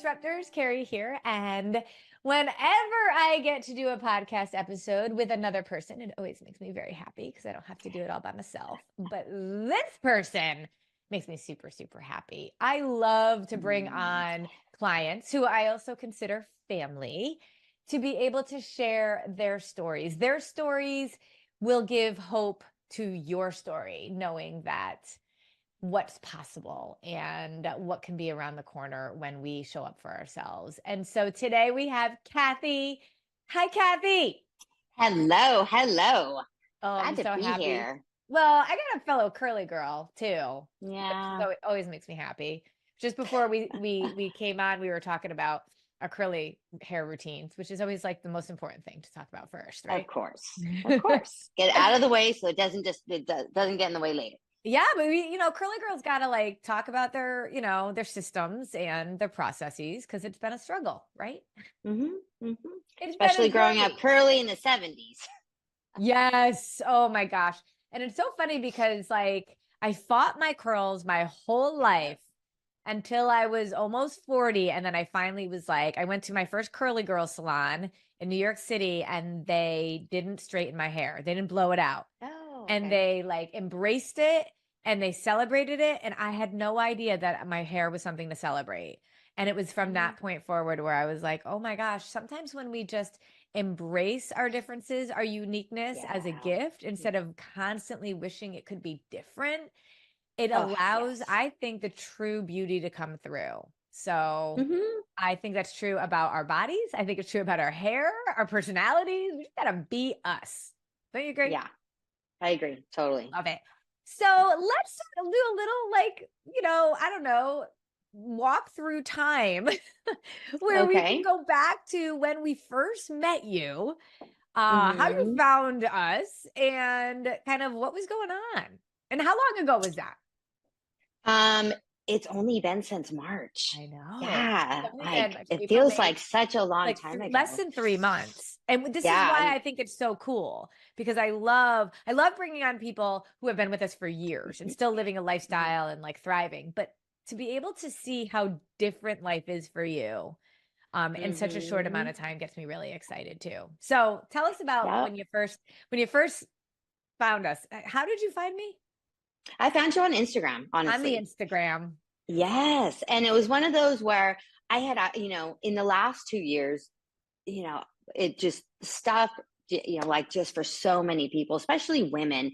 Disruptors, Carrie here. And whenever I get to do a podcast episode with another person, it always makes me very happy because I don't have to do it all by myself. But this person makes me super, super happy. I love to bring on clients who I also consider family to be able to share their stories. Their stories will give hope to your story, knowing that what's possible and what can be around the corner when we show up for ourselves. And so today we have Cathie. Hi, Cathie. Hello. Oh, I'm Glad to so be happy. here. Well, I got a fellow curly girl too. Yeah. So it always makes me happy. Just before we came on, we were talking about our curly hair routines, which is always like the most important thing to talk about first, right? Of course. Get out of the way so it doesn't get in the way later. Yeah, but curly girls got to like talk about their, their systems and their processes because it's been a struggle, right? Especially growing up curly in the 70s. Yes. Oh my gosh. And it's so funny because like I fought my curls my whole life until I was almost 40. And then I finally was like, I went to my first curly girl salon in New York City and they didn't straighten my hair. They didn't blow it out. Oh, And they like embraced it and they celebrated it. And I had no idea that my hair was something to celebrate. And it was from that point forward where I was like, oh my gosh, sometimes when we just embrace our differences, our uniqueness as a gift, instead of constantly wishing it could be different, it allows, I think, the true beauty to come through. So I think that's true about our bodies. I think it's true about our hair, our personalities. We just gotta be us. Don't you agree? Yeah, I agree. Totally. Love it. So let's do a little like, I don't know, walk through time where we can go back to when we first met you, how you found us, and kind of what was going on. And how long ago was that? It's only been since March. I know. Yeah, like it feels like such a long time ago. Less than 3 months. And this is why I think it's so cool, because I love bringing on people who have been with us for years and still living a lifestyle and like thriving, but to be able to see how different life is for you in such a short amount of time gets me really excited too. So tell us about when you first found us. How did you find me? I found you on Instagram, honestly. On the Instagram. Yes. And it was one of those where I had, in the last 2 years, it just stuff, like just for so many people, especially women,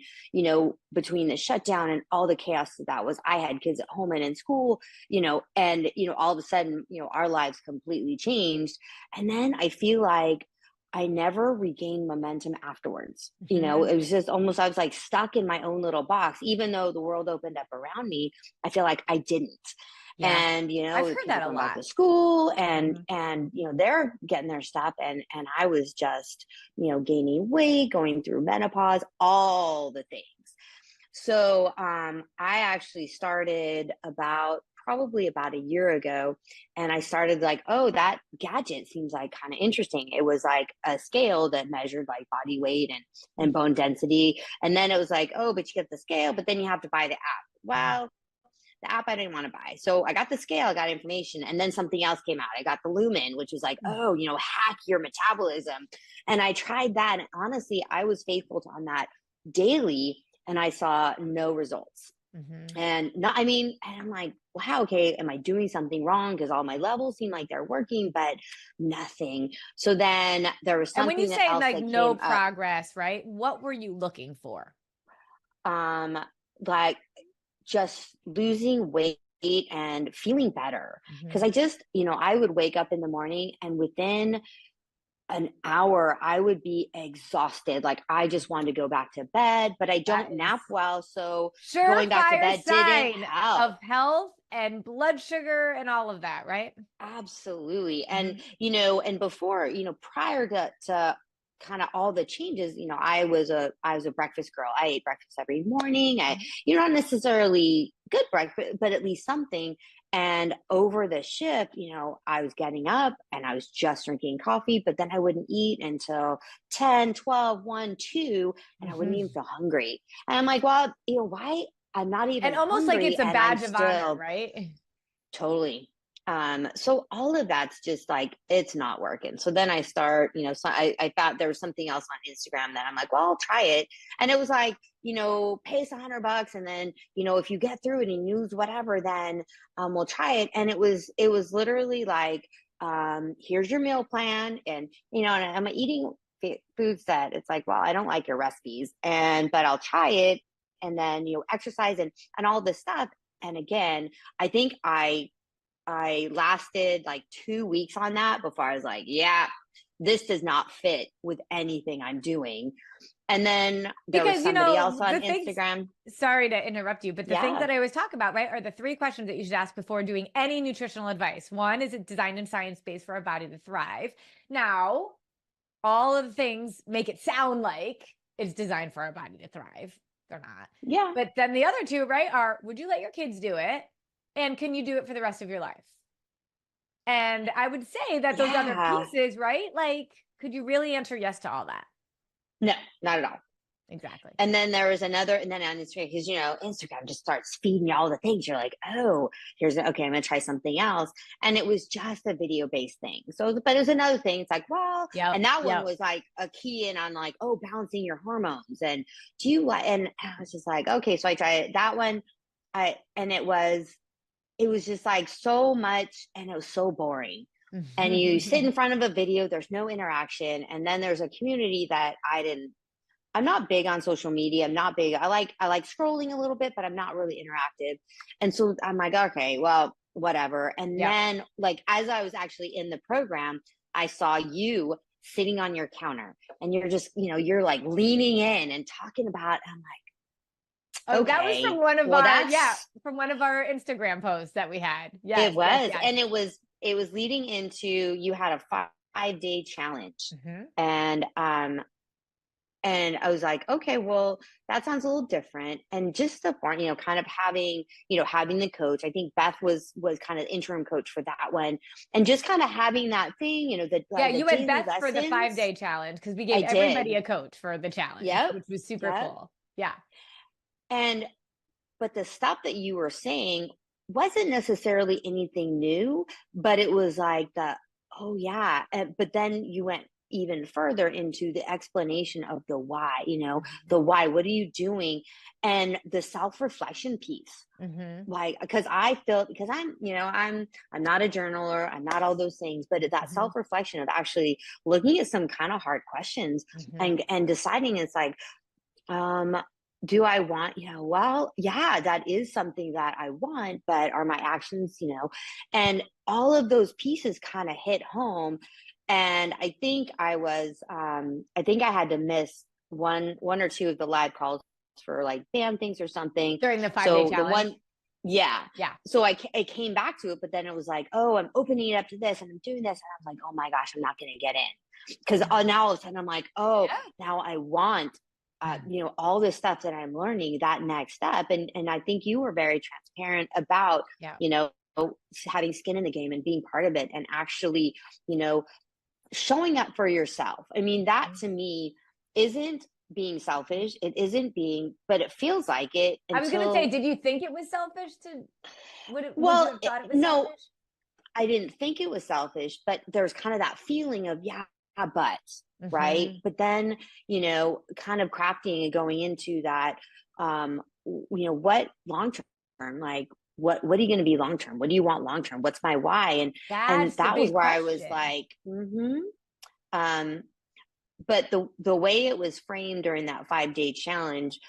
between the shutdown and all the chaos that was, I had kids at home and in school, and, all of a sudden, our lives completely changed. And then I feel like I never regained momentum afterwards. It was just almost, I was like stuck in my own little box, even though the world opened up around me. I feel like I didn't. Yeah. And, I've heard that a lot. Back to school and, they're getting their stuff. And I was just, gaining weight, going through menopause, all the things. So, I actually started probably about a year ago. And I started like, oh, that gadget seems like kind of interesting. It was like a scale that measured like body weight and bone density. And then it was like, oh, but you get the scale, but then you have to buy the app. Well, the app I didn't want to buy. So I got the scale, I got information, and then something else came out. I got the Lumen, which was like, oh, hack your metabolism. And I tried that. And honestly, I was faithful on that daily and I saw no results. And I'm like, wow, okay, am I doing something wrong? Because all my levels seem like they're working, but nothing. So then there was something. And when you say like no progress, right? What were you looking for? Like just losing weight and feeling better. Because I just, I would wake up in the morning and within an hour I would be exhausted. Like I just wanted to go back to bed, but I don't nap well. So going back to bed didn't help. Of health and blood sugar and all of that, right? Absolutely. And, and before, prior to kind of all the changes, I was a breakfast girl. I ate breakfast every morning. Not necessarily good breakfast, but at least something. And over the shift, I was getting up and I was just drinking coffee, but then I wouldn't eat until 10, 12, 1, 2, and I wouldn't even feel hungry. And I'm like, well, why? I'm not even and almost hungry, like it's a badge of honor, right? Totally. So all of that's just like, it's not working. So then I start, so I thought there was something else on Instagram that I'm like, well, I'll try it. And it was like, pay us $100, and then, if you get through it and use whatever, then we'll try it. And it was literally like, here's your meal plan. And, and I'm eating foods that it's like, well, I don't like your recipes, but I'll try it. And then, exercise and all this stuff. And again, I think I lasted like 2 weeks on that before I was like, yeah, this does not fit with anything I'm doing. And then there was Because, somebody else on the things, Instagram. sorry to interrupt you, but the things Yeah. that I always talk about, right, are the 3 questions that you should ask before doing any nutritional advice. One, is it designed and science-based for our body to thrive? Now, all of the things make it sound like it's designed for our body to thrive. They're not. Yeah. But then the other 2, right, are, would you let your kids do it? And can you do it for the rest of your life? And I would say that those other Yeah. pieces, right? Like, could you really answer yes to all that? No, not at all. Exactly. And then there was another, and then on Instagram, because Instagram just starts feeding you all the things. You're like, oh, okay, I'm gonna try something else. And it was just a video-based thing. So, but it was another thing. It's like, well, Yep. and that one Yep. was like a key in on like, oh, balancing your hormones. And do you like, and I was just like, okay, so I tried that one. And it was just like so much, and it was so boring. And you sit in front of a video, there's no interaction. And then there's a community that I'm not big on social media. I'm not big. I like scrolling a little bit, but I'm not really interactive. And so I'm like, okay, well, whatever. And Yep. then like, as I was actually in the program, I saw you sitting on your counter, and you're just, you're like leaning in and talking about, I'm like, Oh, okay, that was from one of well, from one of our Instagram posts that we had. it Yes, yes, was. yes. And it was leading into, you had a 5-day challenge. And I was like, okay, well, that sounds a little different. And just the point, kind of having, having the coach. I think Beth was kind of interim coach for that one. And just kind of having that thing, the You had daily Beth for the lessons. 5-day challenge, because we gave I everybody did. a coach for the challenge, Yep. which was super Yep. cool. Yeah. And, but the stuff that you were saying wasn't necessarily anything new, but it was like oh yeah. But then you went even further into the explanation of the why, the why, what are you doing? And the self-reflection piece. Like, because I'm not a journaler, I'm not all those things, but that self-reflection of actually looking at some kind of hard questions and deciding, it's like, do I want, well, yeah, that is something that I want, but are my actions, and all of those pieces kind of hit home. And I think I think I had to miss one or two of the live calls for like band things or something. During the 5-day So the challenge? one, yeah. Yeah. So I came back to it, but then it was like, oh, I'm opening it up to this and I'm doing this. And I'm like, oh my gosh, I'm not going to get in. Because now all of a sudden I'm like, oh, now I want all this stuff that I'm learning, that next step. And I think you were very transparent about, having skin in the game and being part of it, and actually, showing up for yourself. I mean, that to me isn't being selfish. It isn't but it feels like it. I was going to say, did you think it was selfish would you have thought it was no, selfish? I didn't think it was selfish, but there's kind of that feeling of, but right. But then, kind of crafting and going into that, what long-term, like, what are you going to be long-term? What do you want long-term? What's my why? And that was where I was like, but the way it was framed during that 5-day challenge,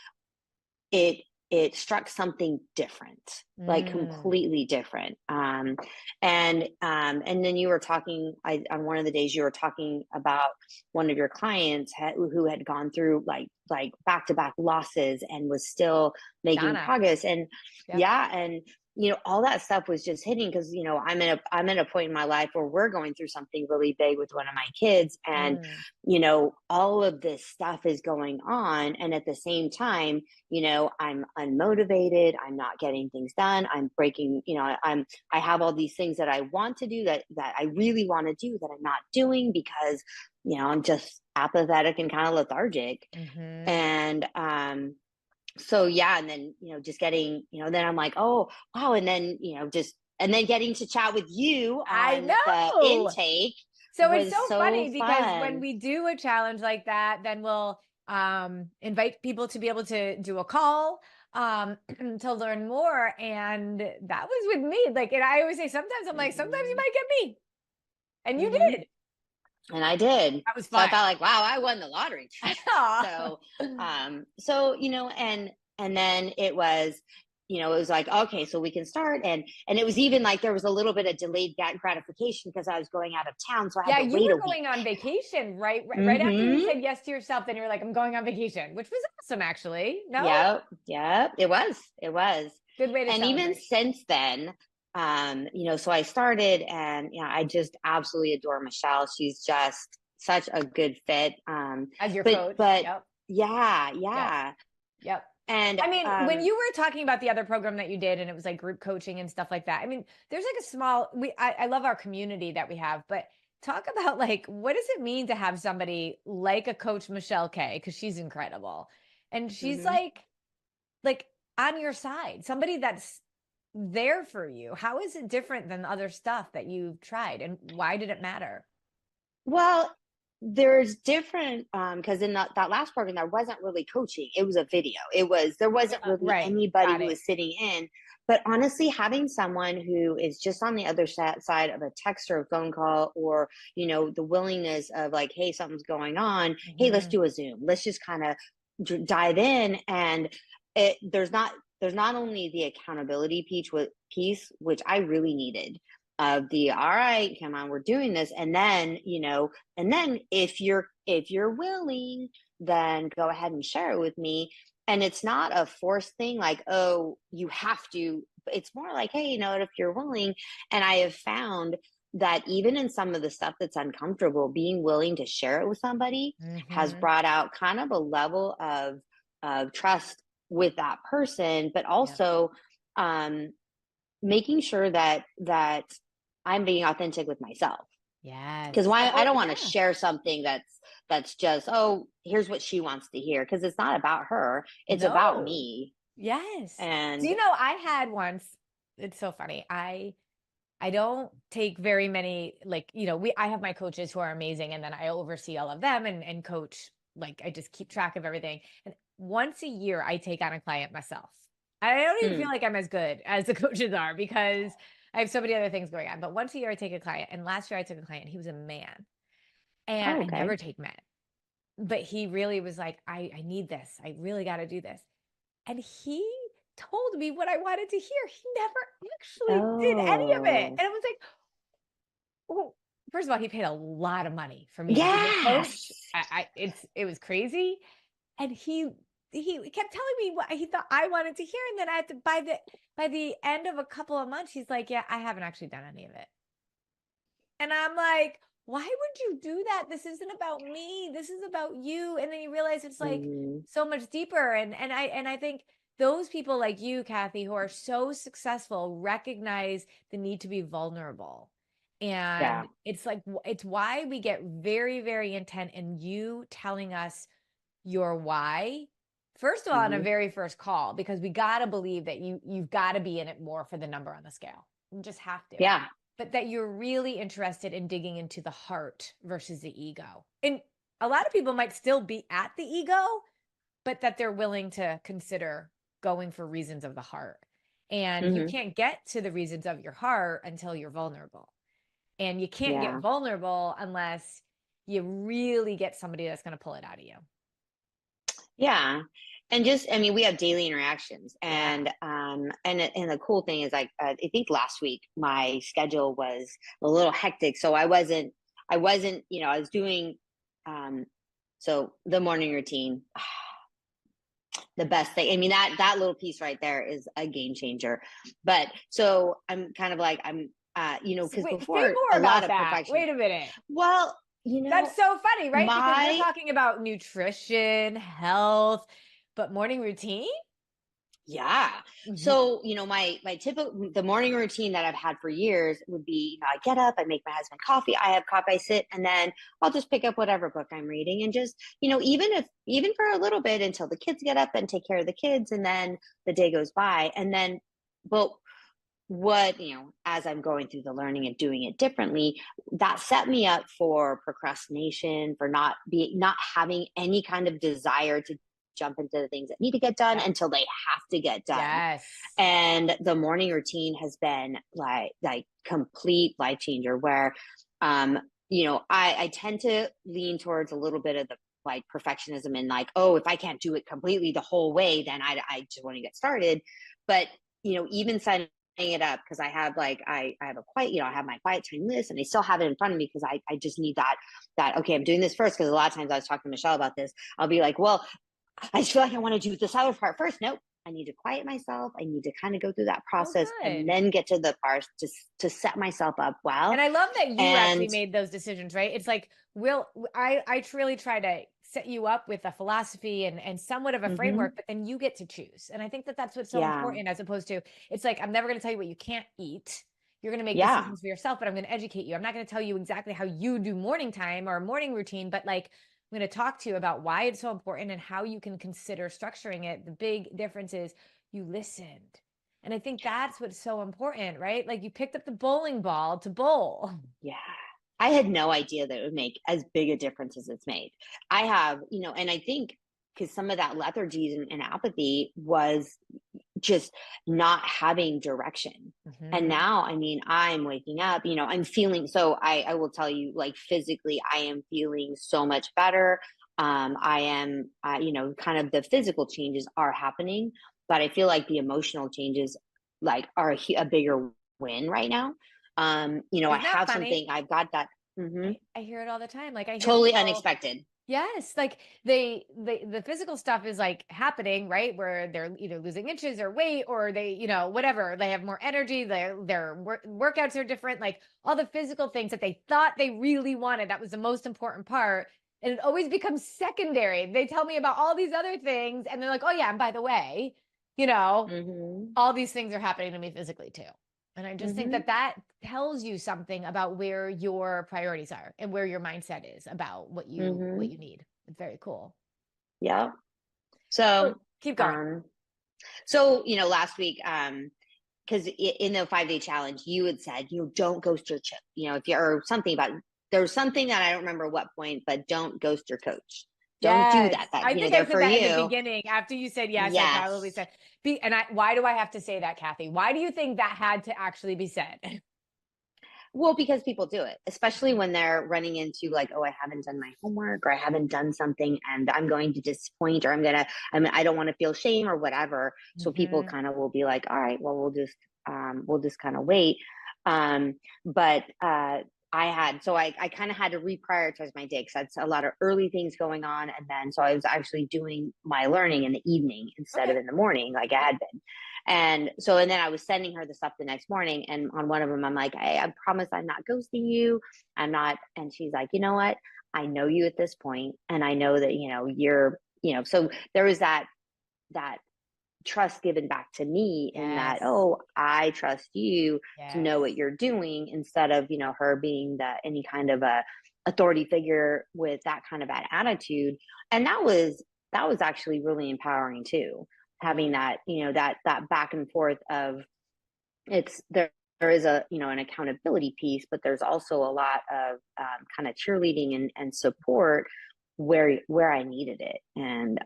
it struck something different, like completely different. And then you were talking, on one of the days you were talking about one of your clients who had gone through like back-to-back losses and was still making progress. And and all that stuff was just hitting, because I'm in a point in my life where we're going through something really big with one of my kids, and all of this stuff is going on, and at the same time, I'm unmotivated, I'm not getting things done, I'm breaking, I have all these things that I want to do, that I really want to do, that I'm not doing because I'm just apathetic and kind of lethargic. And so and then just getting, then I'm like, oh wow, and then just and then getting to chat with you I on the know. intake So it's was so so funny because when fun. we do a challenge like that, then we'll invite people to be able to do a call to learn more. And that was with me. Like, and I always say sometimes I'm like, sometimes you might get me. And you Mm-hmm. did. And I did. That was So I fun. felt like, wow, I won the lottery. Aw. So, and then it was, it was like, okay, so we can start. And it was even like, there was a little bit of delayed gratification because I was going out of town. So I had Yeah, to you wait a were week. going on vacation, right? Right after you Mm-hmm. said yes to yourself, then you were like, I'm going on vacation, which was awesome, actually. No? Yep. Yep. It was. Good way to And even celebrate. since then, so I started, and I just absolutely adore Michelle. She's just such a good fit. As your But coach. but Yep. yeah, Yep. yeah. Yep. And I mean, when you were talking about the other program that you did and it was like group coaching and stuff like that, I mean, there's like a small, I love our community that we have, but talk about like, what does it mean to have somebody like a coach, Michelle K, because she's incredible. And she's mhm. like on your side, somebody that's there for you. How is it different than other stuff that you've tried? And why did it matter? Well, there's different because in that last program there wasn't really coaching. It was a video. There wasn't really Right. anybody Got who it. was sitting in. But honestly, having someone who is just on the other side of a text or a phone call, or the willingness of like, hey, something's going on. Hey, let's Mhm. do a Zoom. Let's just kind of dive in. And there's not only the accountability piece, which I really needed, of the, all right, come on, we're doing this. And then if you're willing, then go ahead and share it with me. And it's not a forced thing like, oh, you have to. It's more like, hey, if you're willing. And I have found that even in some of the stuff that's uncomfortable, being willing to share it with somebody has Mhm. brought out kind of a level of trust with that person, but Yep. also making sure that I'm being authentic with myself. Because Yes. why, I Oh, don't want to yeah. share something that's just, oh, here's what she wants to hear, because it's not about her, it's about No. me. Yes. Do And you know I had once, it's so funny. I don't take very many, like, I have my coaches who are amazing, and then I oversee all of them and coach, like I just keep track of everything. And once a year I take on a client myself. I don't even feel mm, like I'm as good as the coaches are because I have so many other things going on. But once a year I take a client. And last year I took a client, he was a man. And oh, I never okay. take men. But he really was like, I need this. I really got to do this. And he told me what I wanted to hear. He never actually did any of it. Oh, And it was like, well, first of all, he paid a lot of money for me to be his coach. yes. It was crazy. And he kept telling me what he thought I wanted to hear. And then I had to, by the end of a couple of months, he's like, yeah, I haven't actually done any of it. And I'm like, why would you do that? This isn't about me. This is about you. And then you realize it's like Mm, so much deeper. And I think those people like you, Cathie, who are so successful, recognize the need to be vulnerable. yeah. And it's like it's why we get very, very intent in you telling us your why. First of all, on a Hmm. very first call, because we got to believe that you've got to be in it more for the number on the scale. You just have to, Yeah. but that you're really interested in digging into the heart versus the ego. And a lot of people might still be at the ego, but that they're willing to consider going for reasons of the heart. And you Hmm. can't get to the reasons of your heart until you're vulnerable. And you can't get Yeah. vulnerable unless you really get somebody that's going to pull it out of you. Yeah. And just, I mean, we have daily interactions, Yeah. and the cool thing is, like, I think last week my schedule was a little hectic. So I wasn't, I was doing, um, so the morning routine, the best thing. I mean, that little piece right there is a game changer. But so I'm kind of like, So because wait, say before, more a lot about of that. perfection. Wait a minute. Well, That's so funny, right? Because we're my talking about nutrition, health, but morning routine? Yeah. Mhm. So, my typical the morning routine that I've had for years would be, I get up, I make my husband coffee, I have coffee, I sit, and then I'll just pick up whatever book I'm reading, and just, even for a little bit until the kids get up and take care of the kids, and then the day goes by. And then, but what, as I'm going through the learning and doing it differently, that set me up for procrastination, for not having any kind of desire to jump into the things that need to get done Yep. until they have to get done. Yes. And the morning routine has been like complete life changer where, I tend to lean towards a little bit of the like perfectionism and like, oh, if I can't do it completely the whole way, then I just want to get started. But, even setting it up, because I have a quiet, I have my quiet time list and I still have it in front of me because I just need that, okay, I'm doing this first. Because a lot of times I was talking to Michelle about this. I'll be like, well, I just feel like I want to do this other part first. Nope. I need to quiet myself. I need to kind of go through that Oh, process and good. then get to the part to set myself up well. And I love that you actually And made those decisions, right? It's like, I truly try to set you up with a philosophy and somewhat of a mhm, framework, but then you get to choose. And I think that that's what's so yeah, important, as opposed to, it's like, I'm never going to tell you what you can't eat. You're going to make yeah, decisions for yourself, but I'm going to educate you. I'm not going to tell you exactly how you do morning time or morning routine, but like, I'm going to talk to you about why it's so important and how you can consider structuring it. The big difference is you listened. And I think that's what's so important, right? Like, you picked up the bowling ball to bowl. yeah. I had no idea that it would make as big a difference as it's made. I have, and I think because some of that lethargy and apathy was just not having direction. And Mhm. now, I mean, I'm waking up, I'm feeling, so I will tell you, like, physically, I am feeling so much better. I am, kind of the physical changes are happening, but I feel like the emotional changes, like, are a bigger win right now. I Isn't that have funny? something, I've got that. I, Mhm. I hear it all the time. Like, I hear Totally people, unexpected. yes, like the physical stuff is like happening, right? Where they're either losing inches or weight, or they, whatever, they have more energy, their workouts are different, like all the physical things that they thought they really wanted. That was the most important part. And it always becomes secondary. They tell me about all these other things, and they're like, oh yeah, and by the way, you know, Mhm. all these things are happening to me physically too. And I just think Mhm. that that tells you something about where your priorities are and where your mindset is about what Mhm. you need. It's very cool. Yeah. So So, keep going. um, so, last week, because in the 5-day challenge, you had said, don't ghost your chip. If you're or something about there's something that I don't remember what point, but don't ghost your coach. Don't do Yes. that. That I think I they're said for that in the you. beginning. After you said yes, I probably Yes. said and why do I have to say that, Cathie? Why do you think that had to actually be said? Well, because people do it, especially when they're running into like, oh, I haven't done my homework or I haven't done something and I'm going to disappoint or I don't want to feel shame or whatever. So people Hmm. kind of will be like, all right, well, we'll just kind of wait. Um, but I kind of had to reprioritize my day because I had a lot of early things going on. And then, so I was actually doing my learning in the evening instead of Okay. in the morning, like I Yep. had been. And then I was sending her the stuff the next morning. And on one of them, I'm like, hey, I promise I'm not ghosting you. I'm not. And she's like, you know what? I know you at this point, and I know that, so there was that trust given back to me in that, Yes. oh, I trust you to know what Yes. you're doing instead of, her being any kind of a authority figure with that kind of bad attitude. And that was actually really empowering too, Yeah. having that, that back and forth of there is an accountability piece, but there's also a lot of kind of cheerleading and support where I needed it. And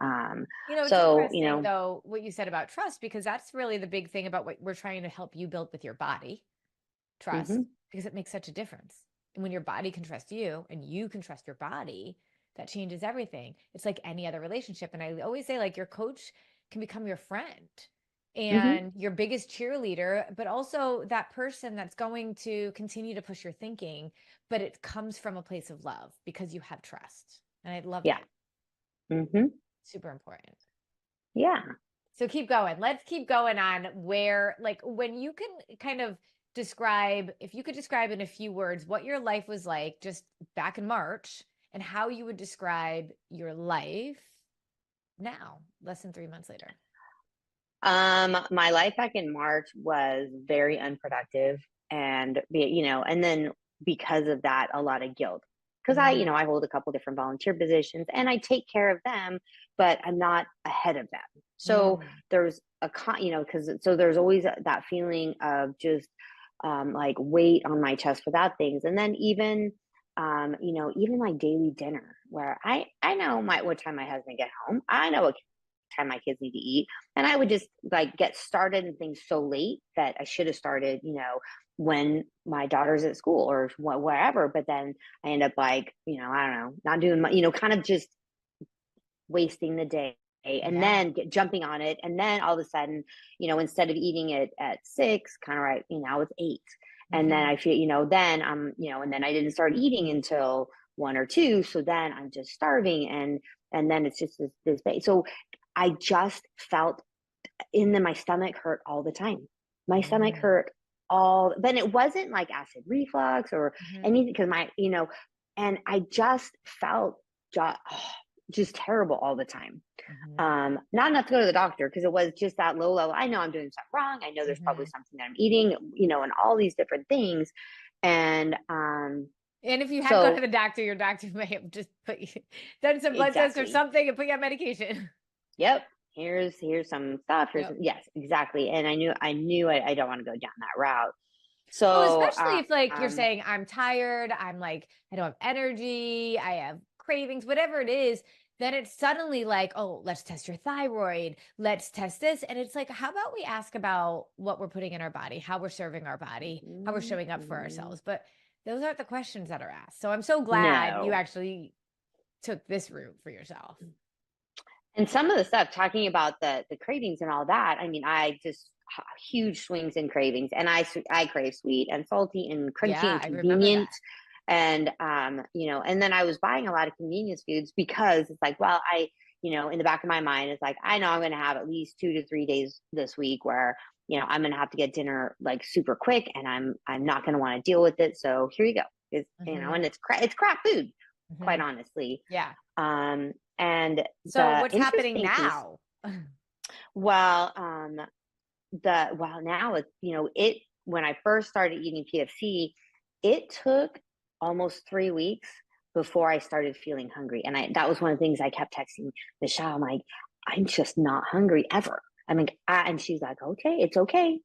It's so, interesting though what you said about trust, because that's really the big thing about what we're trying to help you build with your body, trust, hmm because it makes such a difference. And when your body can trust you and you can trust your body, that changes everything. It's like any other relationship. And I always say, like, your coach can become your friend hmm and your biggest cheerleader, but also that person that's going to continue to push your thinking, but it comes from a place of love because you have trust. And I love yeah. that. hmm Super important. Yeah. So keep going. Let's keep going on where, like, when you can kind of describe, if you could describe in a few words what your life was like just back in March and how you would describe your life now, less than 3 months later. My life back in March was very unproductive and and then because of that, a lot of guilt. because I hold a couple different volunteer positions and I take care of them, but I'm not ahead of them. So there's so there's always that feeling of just like weight on my chest for that things. And then even even my daily dinner where I know what time my husband get home. I know what time my kids need to eat. And I would just like get started in things so late that I should have started, when my daughter's at school or wherever. But then I end up like, I don't know, not doing my, kind of just wasting the day and then jumping on it. And then all of a sudden, instead of eating it at 6, kind of right, now it's 8. And then I feel, then I'm, and then I didn't start eating until 1 or 2. So then I'm just starving. And then it's just this so I just felt my stomach hurt all the time. My stomach hurt then it wasn't like acid reflux or anything because and I just felt just terrible all the time. Not enough to go to the doctor because it was just that low level. I know I'm doing something wrong. I know there's probably something that I'm eating, and all these different things. And if you had gone to the doctor, your doctor may have just done some blood tests or something and put you on medication. Yep. Here's some stuff. Yes, exactly. And I knew I don't want to go down that route. So especially if like you're saying I'm tired, I'm like, I don't have energy, I have cravings, whatever it is, then it's suddenly like, oh, let's test your thyroid, let's test this. And it's like, how about we ask about what we're putting in our body, how we're serving our body, how we're showing up for ourselves. But those aren't the questions that are asked. So I'm so glad you actually took this route for yourself. And some of the stuff talking about the cravings and all that, I mean, I just huge swings in cravings, and I crave sweet and salty and crunchy and convenient. And and then I was buying a lot of convenience foods because it's like, well, in the back of my mind, it's like, I know I'm going to have at least 2 to 3 days this week where, I'm going to have to get dinner like super quick and I'm not going to want to deal with it. So here you go. It's, and it's crap food, quite honestly. Yeah. And so what's happening now? Well, now it's, when I first started eating PFC, it took almost 3 weeks before I started feeling hungry. And that was one of the things I kept texting Michelle. I'm like, I'm just not hungry ever. I mean, and she's like, okay, it's okay.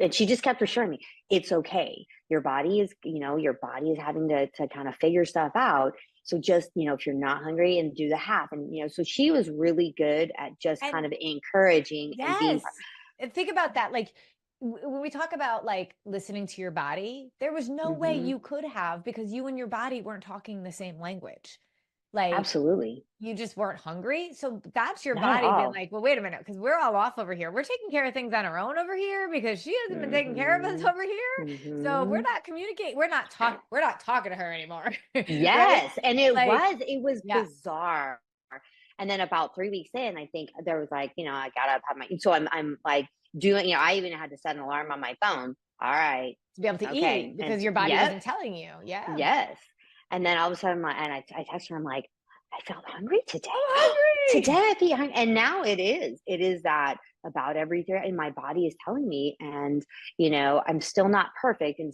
And she just kept assuring me, it's okay. Your body is having to kind of figure stuff out. So just, if you're not hungry, and do the half. And, so she was really good at just kind of encouraging. Yes. And think about that. Like when we talk about like listening to your body, there was no way you could have, because you and your body weren't talking the same language. Like absolutely. You just weren't hungry. So that's your body being like, well, wait a minute, because we're all off over here. We're taking care of things on our own over here because she hasn't been taking care of us over here. So we're not communicating. We're not talking to her anymore. Yes. Right? And it was bizarre. And then about 3 weeks in, I think there was like, I got up, have so I'm like doing, I even had to set an alarm on my phone. All right. To be able to eat because your body wasn't telling you. Yeah. Yes. And then all of a sudden, I text her, I'm like, I felt hungry today. Hungry. Today I feel hungry. And now it is that about everything. And my body is telling me, and, I'm still not perfect. And,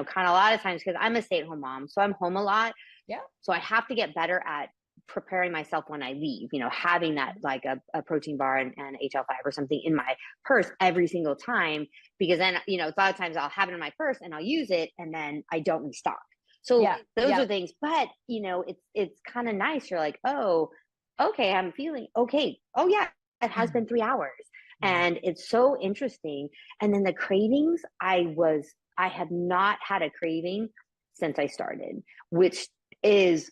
kind of a lot of times, because I'm a stay-at-home mom, so I'm home a lot. Yeah. So I have to get better at preparing myself when I leave, having that like a protein bar and HL5 or something in my purse every single time, because then, a lot of times I'll have it in my purse and I'll use it and then I don't restock. So those are things, but it's kind of nice. You're like, oh, okay, I'm feeling okay. Oh yeah, it has been 3 hours. And it's so interesting. And then the cravings, I have not had a craving since I started, which is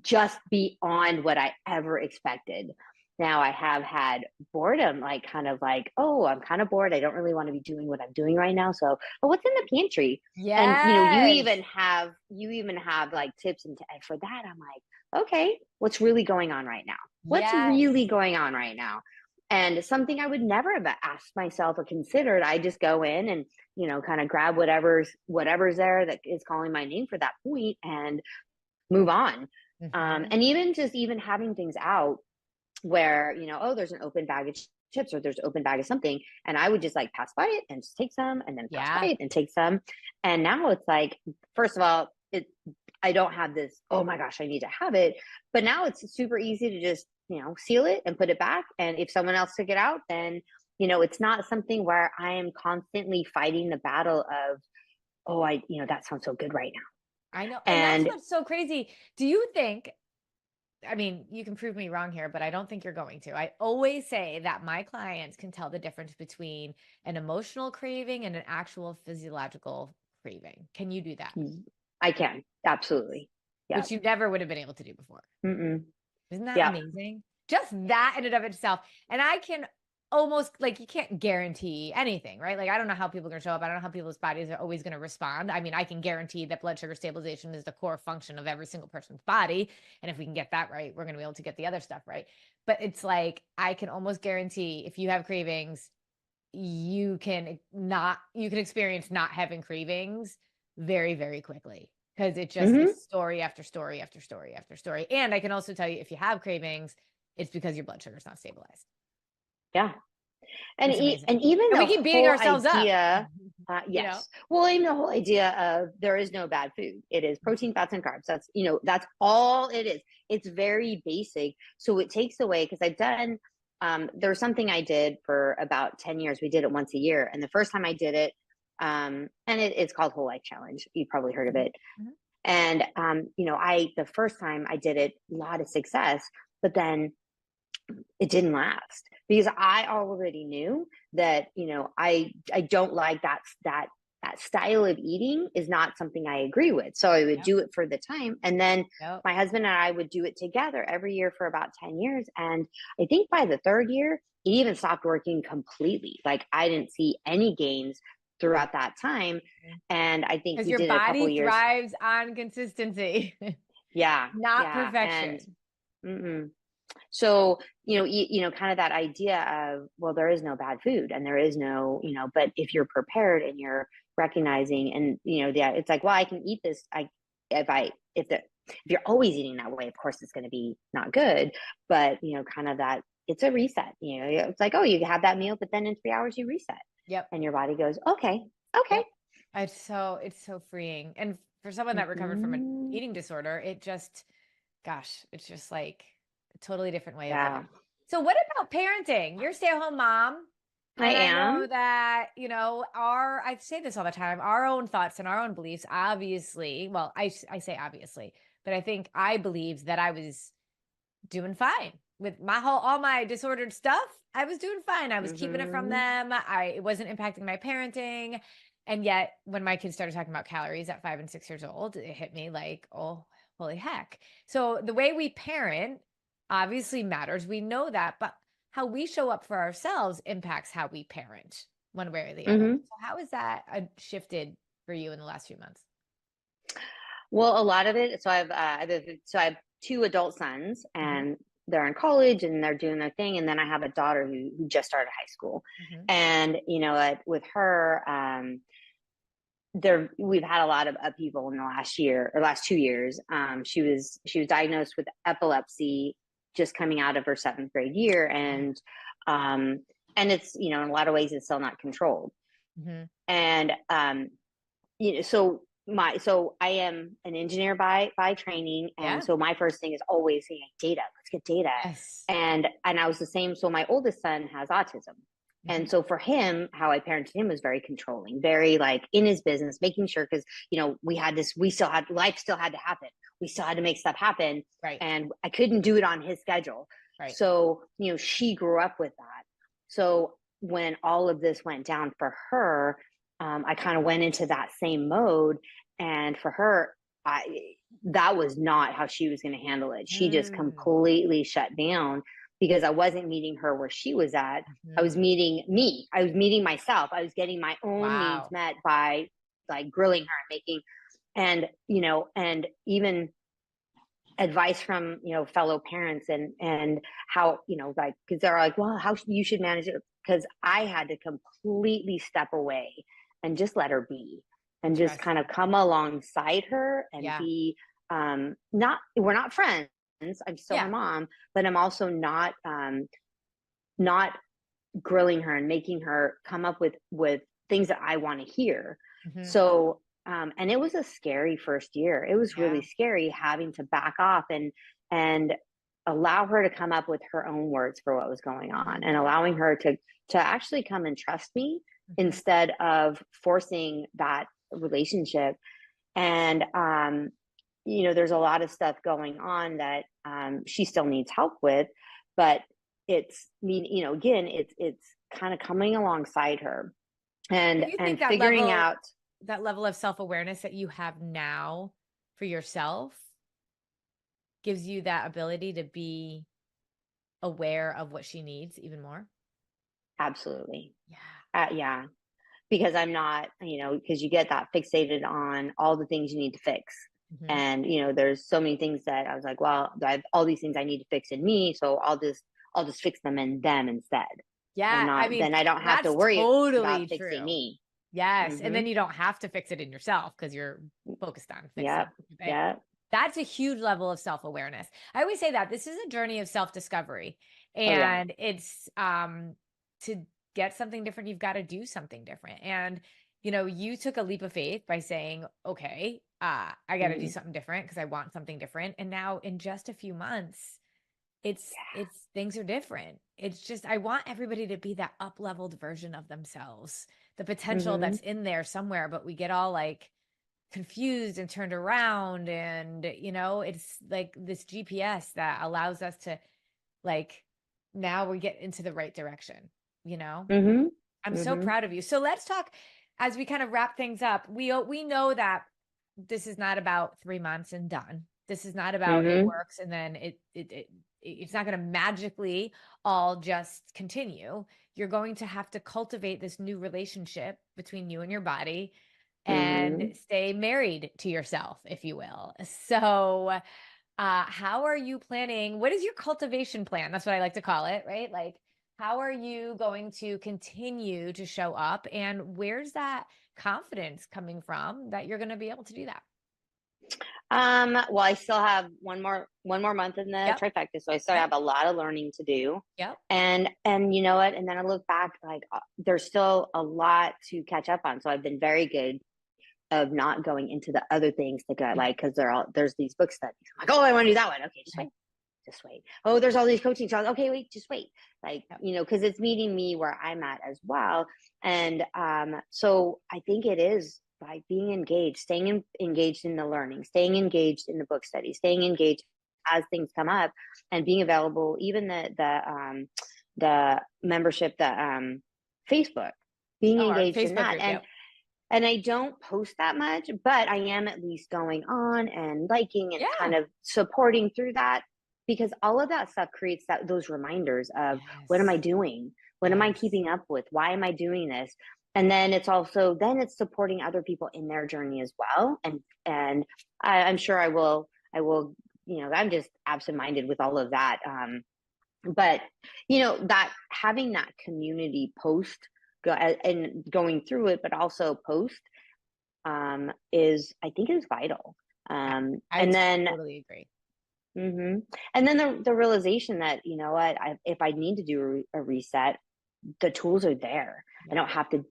just beyond what I ever expected. Now I have had boredom, like kind of like, oh, I'm kind of bored. I don't really want to be doing what I'm doing right now. So, but what's in the pantry? Yeah. And you even have like tips and for that. I'm like, okay, what's really going on right now? What's really going on right now? And something I would never have asked myself or considered. I just go in and, kind of grab whatever's there that is calling my name for that point and move on. And even having things out where, oh, there's an open bag of chips or there's an open bag of something. And I would just like pass by it and just take some and then pass by it and take some. And now it's like, first of all, I don't have this, oh my gosh, I need to have it. But now it's super easy to just, seal it and put it back. And if someone else took it out, then, it's not something where I am constantly fighting the battle of, oh, that sounds so good right now. I know. And that's what's so crazy. Do you think, I mean, you can prove me wrong here, but I don't think you're going to. I always say that my clients can tell the difference between an emotional craving and an actual physiological craving. Can you do that? I can. Absolutely. Yeah. Which you never would have been able to do before. Mm-mm. Isn't that amazing? Just that in and of itself. And I can almost, like, you can't guarantee anything, right? Like, I don't know how people are going to show up. I don't know how people's bodies are always going to respond. I mean, I can guarantee that blood sugar stabilization is the core function of every single person's body. And if we can get that right, we're going to be able to get the other stuff right. But it's like, I can almost guarantee if you have cravings, you can experience not having cravings very, very quickly. Because it just is story after story after story after story. And I can also tell you, if you have cravings, it's because your blood sugar is not stabilized. Yeah. And even we keep beating ourselves idea, up. Yes. Well, even the whole idea of there is no bad food. It is protein, fats, and carbs. That's, that's all it is. It's very basic. So it takes away, because I've done, there's something I did for about 10 years. We did it once a year. And the first time I did it, and it's called Whole Life Challenge. You've probably heard of it. And, the first time I did it, a lot of success, but then it didn't last because I already knew that, I don't like that style of eating is not something I agree with. So I would do it for the time. And then my husband and I would do it together every year for about 10 years. And I think by the third year, it even stopped working completely. Like, I didn't see any gains throughout that time. And I think because your body thrives on consistency. Not perfection. So, kind of that idea of, well, there is no bad food and there is no, but if you're prepared and you're recognizing and, it's like, well, I can eat this. If you're always eating that way, of course, it's going to be not good, but, kind of that it's a reset, it's like, oh, you have that meal, but then in 3 hours you reset. Yep. And your body goes, okay. Yep. It's so freeing. And for someone that recovered from an eating disorder, it's just like a totally different way of living. So what about parenting? You're a stay-at-home mom. I am. I know that, I say this all the time, our own thoughts and our own beliefs, obviously, well, I say obviously, but I believed that I was doing fine with all my disordered stuff. I was doing fine. I was keeping it from them. It wasn't impacting my parenting. And yet when my kids started talking about calories at 5 and 6 years old, it hit me like, oh, holy heck. So the way we parent obviously matters. We know that, but how we show up for ourselves impacts how we parent one way or the other. So how has that shifted for you in the last few months? Well, a lot of it. So I have 2 adult sons, and they're in college and they're doing their thing. And then I have a daughter who just started high school. And, with her, we've had a lot of upheaval in the last 2 years. She was diagnosed with epilepsy just coming out of her 7th grade year. And it's, in a lot of ways it's still not controlled. And, so I am an engineer by training. And so my first thing is always data, let's get data. Yes. And I was the same. So my oldest son has autism. And so for him, how I parented him was very controlling, very like in his business, making sure, because, life still had to happen. We still had to make stuff happen. Right. And I couldn't do it on his schedule. Right. So, she grew up with that. So when all of this went down for her, I kind of went into that same mode. And for her, that was not how she was going to handle it. She just completely shut down. Because I wasn't meeting her where she was at. I was meeting me. I was meeting myself. I was getting my own needs met by like grilling her and making, and even advice from, fellow parents and how, because they're like, well, how you should manage it. Because I had to completely step away and just let her be and just kind of come alongside her and be, we're not friends. I'm still her mom, but I'm also not grilling her and making her come up with things that I want to hear. So and it was a scary first year. It was really Yeah. scary having to back off and allow her to come up with her own words for what was going on, and allowing her to actually come and trust me Mhm. instead of forcing that relationship. And there's a lot of stuff going on that she still needs help with, but again, it's kind of coming alongside her Do and you think and figuring out. that level of self-awareness that you have now for yourself gives you that ability to be aware of what she needs even more? Absolutely. Yeah. Yeah, because I'm not, because you get that fixated on all the things you need to fix. Mhm. And, there's so many things that I was like, well, I have all these things I need to fix in me. So I'll just fix them in them instead. And Yeah, I not, mean, then I don't have to that's worry about totally fixing true. me. Yes, and Mm-hmm. then you don't have to fix it in yourself because you're focused on fixing Yep. it. Yep. That's a huge level of self-awareness. I always say that this is a journey of self-discovery, Oh yeah. and it's to get something different, you've got to do something different. And you took a leap of faith by saying, "Okay, I got to do Mm-hmm. something different because I want something different." And now in just a few months, it's things are different. It's just I want everybody to be that up-leveled version of themselves. The potential Mm-hmm. that's in there somewhere, but we get all like confused and turned around, and it's like this GPS that allows us to, like, now we get into the right direction you know Mm-hmm. I'm so Mm-hmm. proud of you. So let's talk as we kind of wrap things up. We know that this is not about 3 months and done. This is not about it Mm-hmm. works and then it's not going to magically all just continue. You're going to have to cultivate this new relationship between you and your body and Mm-hmm. stay married to yourself, if you will. So, how are you planning? What is your cultivation plan? That's what I like to call it, right? Like, how are you going to continue to show up? And where's that confidence coming from that you're going to be able to do that? Well, I still have one more month in the Yep. trifecta, so I still Yep. have a lot of learning to do. Yep. And you know what? And then I look back, like there's still a lot to catch up on. So I've been very good of not going into the other things that got Yeah. like because there's these book studies. I'm like, oh, I want to do that one. Okay, just Right. wait. Just wait. Oh, there's all these coaching jobs. Okay, wait, just wait. Like, Yep. because it's meeting me where I'm at as well. And so I think it is by being engaged, engaged in the learning, staying engaged in the book study, staying engaged as things come up, and being available. Even the membership, the Facebook, being Oh, our engaged in Facebook that, group. and Yep. and I don't post that much, but I am at least going on and liking and kind Yeah. of supporting through that, because all of that stuff creates those reminders of what am I Yes. doing? What am I Yes. keeping up with? Why am I doing this? And then it's supporting other people in their journey as well. And I'm sure I will, I'm just absent-minded with all of that. But that having that community post and going through it, but also post I think is vital. Yeah. I And then, totally agree. hmm and then the realization that what, if I need to do a reset, the tools are there. I Yep. don't have to,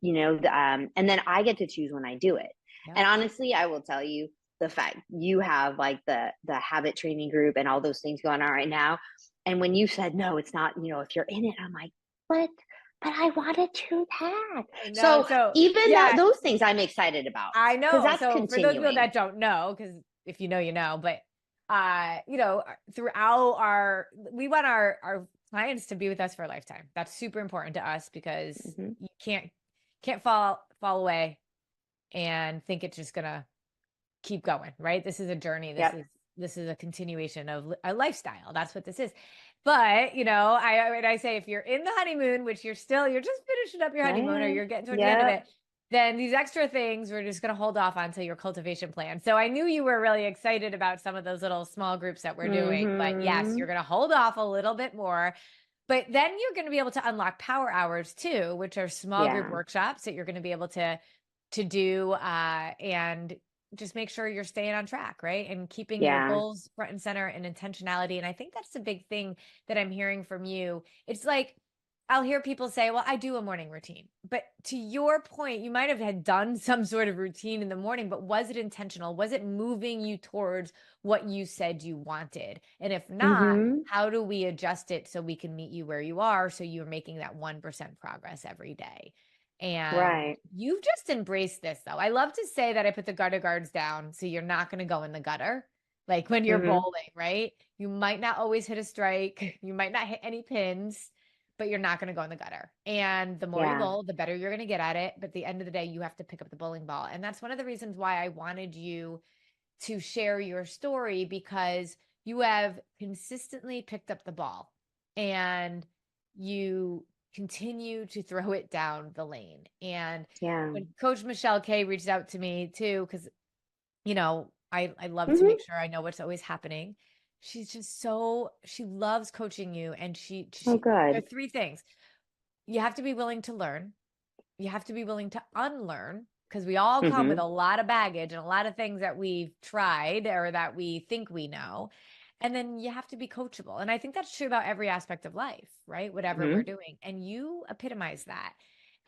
and then I get to choose when I do it. Yep. And honestly, I will tell you, the fact you have like the habit training group and all those things going on right now. And when you said no, it's not, if you're in it, I'm like, what? But I want to do that. I know. So So, even yeah, those things I'm excited about, I because know. that's So for those people continuing. that don't know, because if you know, you know, but throughout we want our clients to be with us for a lifetime. That's super important to us because Hmm. you can't fall away and think it's just gonna keep going, right? This is a journey. This Yep. is this is a continuation of a lifestyle. That's what this is. But when I say if you're in the honeymoon, which you're just finishing up your honeymoon or Yeah. you're getting towards the end of Yep. it, then these extra things we're just going to hold off until your cultivation plan. So I knew you were really excited about some of those little small groups that we're doing, but yes, Hmm. you're going to hold off a little bit more. But then you're going to be able to unlock power hours too, which are small group Yeah. workshops that you're going to be able to do, and just make sure you're staying on track, right? And keeping your Yeah. goals front and center and intentionality. And I think that's the big thing that I'm hearing from you. It's like I'll hear people say, well, I do a morning routine. But to your point, you might have had done some sort of routine in the morning, but was it intentional? Was it moving you towards what you said you wanted? And if not, Mm-hmm. how do we adjust it so we can meet you where you are so you're making that 1% progress every day? And Right. you've just embraced this, though. I love to say that I put the gutter guards down so you're not going to go in the gutter. Like when you're Mm-hmm. bowling, right? You might not always hit a strike. You might not hit any pins, but you're not going to go in the gutter. And the more you Yeah. bowl, the better you're going to get at it. But at the end of the day, you have to pick up the bowling ball. And that's one of the reasons why I wanted you to share your story, because you have consistently picked up the ball and you continue to throw it down the lane. And Yeah. when Coach Michelle K reached out to me too, because, I love to Mm-hmm. make sure I know what's always happening. She's just she loves coaching you. And Oh, there are good. three things. You have to be willing to learn. You have to be willing to unlearn, because we all come with Mm-hmm. a lot of baggage and a lot of things that we've tried or that we think we know. And then you have to be coachable. And I think that's true about every aspect of life, right? Whatever we're Mm-hmm. doing. And you epitomize that.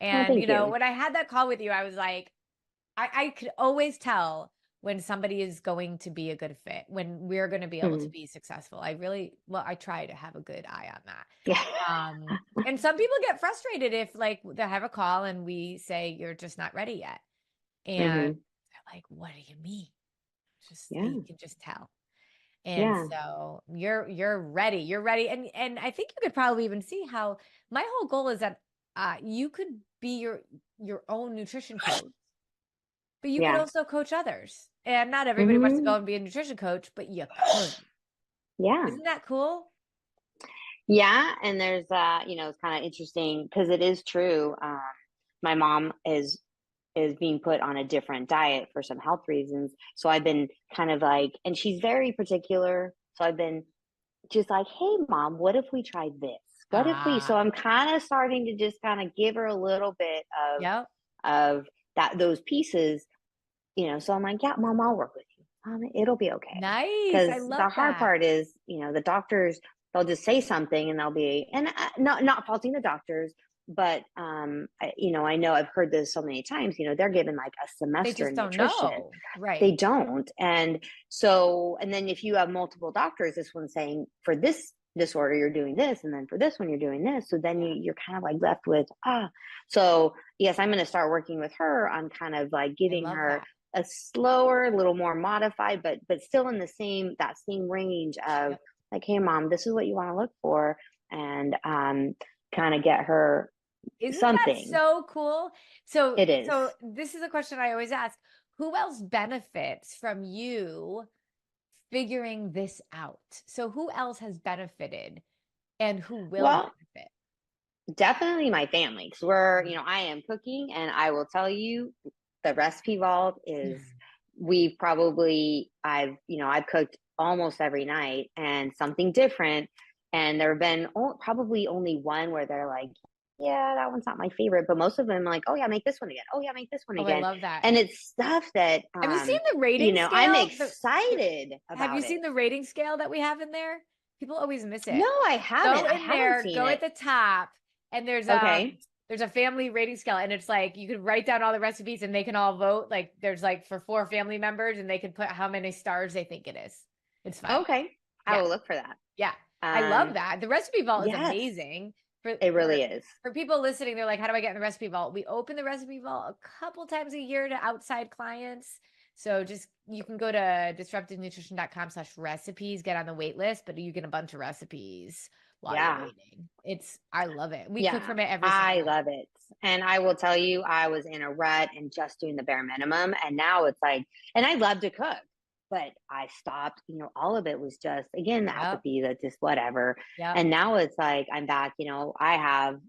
Oh, And, thank you. when I had that call with you, I was like, I could always tell when somebody is going to be a good fit, when we're going to be able to Mm-hmm. be successful. I try to have a good eye on that. Yeah. And some people get frustrated if like they have a call and we say, you're just not ready yet. And Mm-hmm. they're like, what do you mean? You Yeah. can just tell. And Yeah. so you're ready. You're ready. And I think you could probably even see how my whole goal is that you could be your own nutrition coach, but you could Yeah. also coach others. And not everybody wants to Mm-hmm. go and be a nutrition coach, but you could. Yeah. Isn't that cool? Yeah. And there's it's kind of interesting because it is true. My mom is being put on a different diet for some health reasons. So I've been kind of like, and she's very particular. So I've been just like, hey, mom, what if we tried this? What if we? So Ah, I'm kind of starting to just kind of give her a little bit yep. of those pieces, So I'm like, yeah, mom, I'll work with you. It'll be okay. Nice. I Because love the hard that. part is, the doctors, they'll just say something and they'll be, and not faulting the doctors, but I know I've heard this so many times. They're given like a They semester just in don't nutrition. know. Right. They don't, and so, and then if you have multiple doctors, this one's saying for this disorder you're doing this, and then for this one you're doing this. So then you're kind of like left with So yes, I'm going to start working with her on kind of like I giving love her that. a slower, a little more modified, but still in that same range of Yep. like, hey, mom, this is what you want to look for, and kind of get her Isn't that something. so cool? So, It is. so this is a question I always ask. Who else benefits from you figuring this out? So who else has benefited and who will Well, benefit? definitely my family, because I am cooking, and I will tell you, the recipe vault is, I've cooked almost every night and something different. And there have been probably only one where they're like, yeah, that one's not my favorite. But most of them like, oh yeah, make this one again. Oh yeah, make this one Oh, I again. love that. And it's stuff that, Have you seen the rating I'm scale? excited Have you about it. seen the rating scale that we have in there? People always miss No, it. I haven't. Go I in haven't there, seen go at it. the top, and Okay. there's a family rating scale, and it's like you could write down all the recipes and they can all vote. Like there's like for 4 family members, and they can put how many stars they think it is. It's fun. Okay. I Yeah. will look for that. Yeah. I love Um, that. The recipe vault is yes, amazing. For it for really is. for people listening, they're like, how do I get in the recipe vault? We open the recipe vault a couple times a year to outside clients. So just you can go to disruptivenutrition.com/recipes, get on the wait list, but you get a bunch of recipes while you're Yeah. waiting. I love it. We cook Yeah. from it every single I night. love it. And I will tell you, I was in a rut and just doing the bare minimum. And now it's like, and I love to cook, but I stopped. All of it was just, again, the Yep. apathy, that just whatever. Yep. And now it's like, I'm back, I have,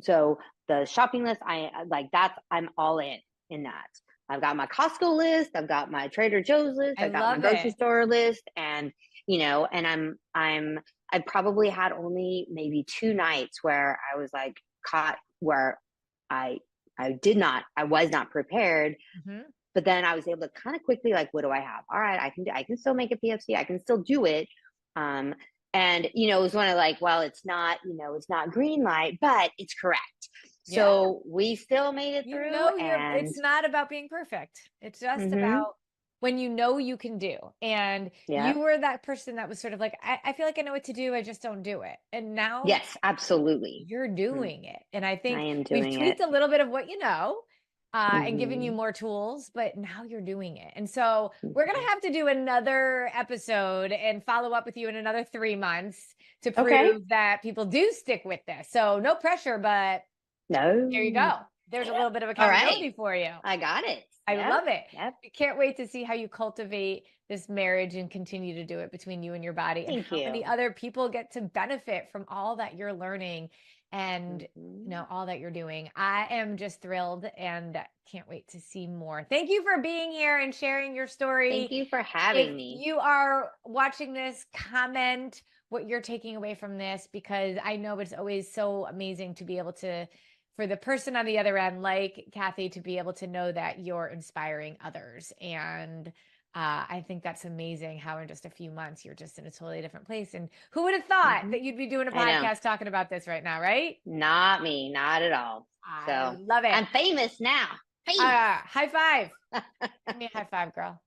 so the shopping list, I'm all in that. I've got my Costco list, I've got my Trader Joe's list, I I've got my love grocery it. store list, and and I probably had only maybe 2 nights where I was like caught where I I was not prepared, Mhm. but then I was able to kind of quickly like, what do I have? All right, I can still make a PFC, I can still do it. And, it was one of like, well, it's not, it's not green light, but it's correct. Yeah. So we still made it through. And it's not about being perfect. It's just about when you can do. And you were that person that was sort of like, I feel like I know what to do. I just don't do it. And now yes, absolutely. you're doing it. And I think I am we've doing tweaked it. a little bit of what you know. And giving you more tools, but now you're doing it. And so we're going to have to do another episode and follow up with you in another 3 months to prove that people do stick with this. So no pressure, but no, there you go. There's a little bit of accountability for you. I got it. I love it. Yep. I can't wait to see how you cultivate this marriage and continue to do it between you and your body, and how many other people get to benefit from all that you're learning and all that you're doing. I am just thrilled and can't wait to see more. Thank you for being here and sharing your story. Thank you for having me. If you are watching this, comment what you're taking away from this, because I know it's always so amazing to be able to, for the person on the other end, like Cathie, to be able to know that you're inspiring others. And I think that's amazing how in just a few months, you're just in a totally different place. And who would have thought that you'd be doing a podcast talking about this right now, right? Not me, not at all. I love it. I'm famous now. High five. Give me a high five, girl.